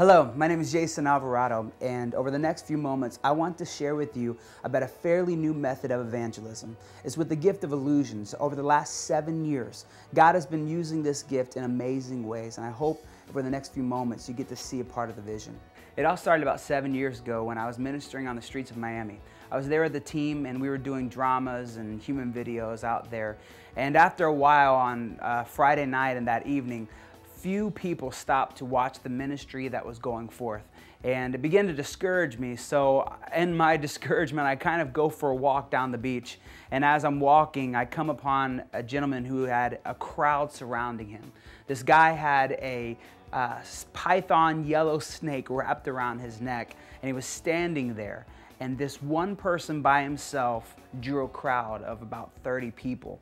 Hello, my name is Jason Alvarado, and over the next few moments, I want to share with you about a fairly new method of evangelism. It's with the gift of illusions. Over the last 7 years, God has been using this gift in amazing ways, and I hope over the next few moments you get to see a part of the vision. It all started about 7 years ago when I was ministering on the streets of Miami. I was there with the team, and we were doing dramas and human videos out there. And after a while on Friday night and that evening, few people stopped to watch the ministry that was going forth, and it began to discourage me. So in my discouragement, I kind of go for a walk down the beach, and as I'm walking, I come upon a gentleman who had a crowd surrounding him. This guy had a python yellow snake wrapped around his neck, and he was standing there, and this one person by himself drew a crowd of about 30 people.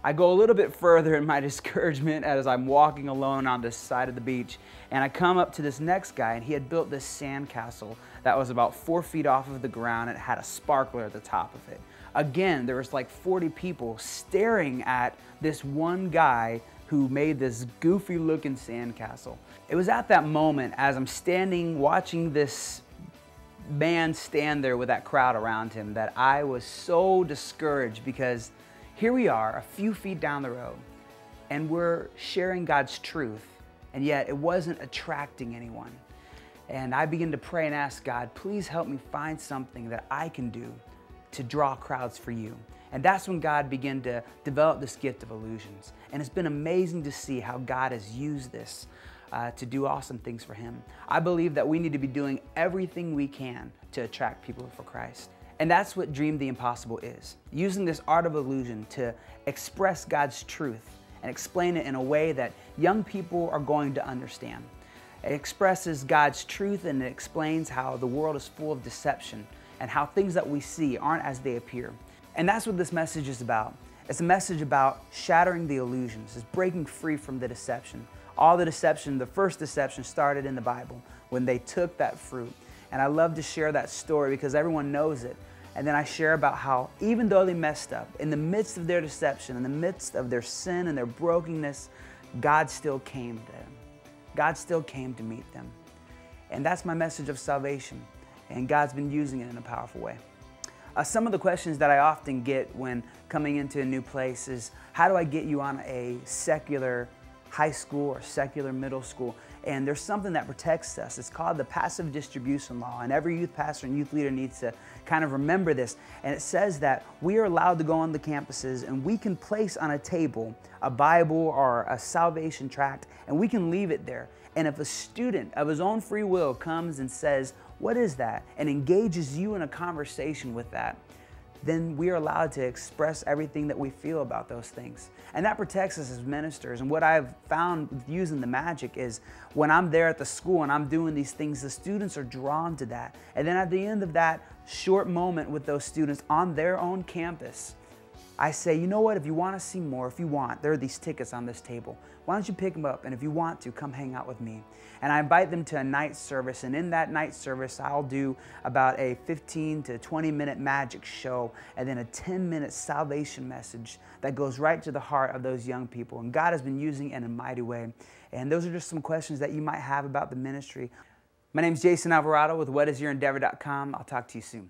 I go a little bit further in my discouragement as I'm walking alone on this side of the beach, and I come up to this next guy, and he had built this sandcastle that was about 4 feet off of the ground, and it had a sparkler at the top of it. Again, there was like 40 people staring at this one guy who made this goofy looking sandcastle. It was at that moment, as I'm standing watching this man stand there with that crowd around him, that I was so discouraged, because here we are, a few feet down the road, and we're sharing God's truth, and yet it wasn't attracting anyone. And I began to pray and ask God, please help me find something that I can do to draw crowds for you. And that's when God began to develop this gift of illusions. And it's been amazing to see how God has used this to do awesome things for Him. I believe that we need to be doing everything we can to attract people for Christ. And that's what Dream the Impossible is, using this art of illusion to express God's truth and explain it in a way that young people are going to understand. It expresses God's truth, and it explains how the world is full of deception and how things that we see aren't as they appear. And that's what this message is about. It's a message about shattering the illusions. It's breaking free from the deception. All the deception, the first deception started in the Bible when they took that fruit. And I love to share that story because everyone knows it. And then I share about how even though they messed up, in the midst of their deception, in the midst of their sin and their brokenness, God still came to them. God still came to meet them. And that's my message of salvation. And God's been using it in a powerful way. Some of the questions that I often get when coming into a new place is, how do I get you on a secular high school or secular middle school? And there's something that protects us. It's called the passive distribution law, and every youth pastor and youth leader needs to kind of remember this. And it says that we are allowed to go on the campuses, and we can place on a table a Bible or a salvation tract, and we can leave it there. And if a student of his own free will comes and says, "What is that?" and engages you in a conversation with that, then we are allowed to express everything that we feel about those things. And that protects us as ministers. And what I've found with using the magic is when I'm there at the school and I'm doing these things, the students are drawn to that. And then at the end of that short moment with those students on their own campus, I say, you know what, if you want to see more, if you want, there are these tickets on this table. Why don't you pick them up? And if you want to, come hang out with me. And I invite them to a night service. And in that night service, I'll do about a 15 to 20-minute magic show and then a 10-minute salvation message that goes right to the heart of those young people. And God has been using it in a mighty way. And those are just some questions that you might have about the ministry. My name is Jason Alvarado with whatisyourendeavor.com. I'll talk to you soon.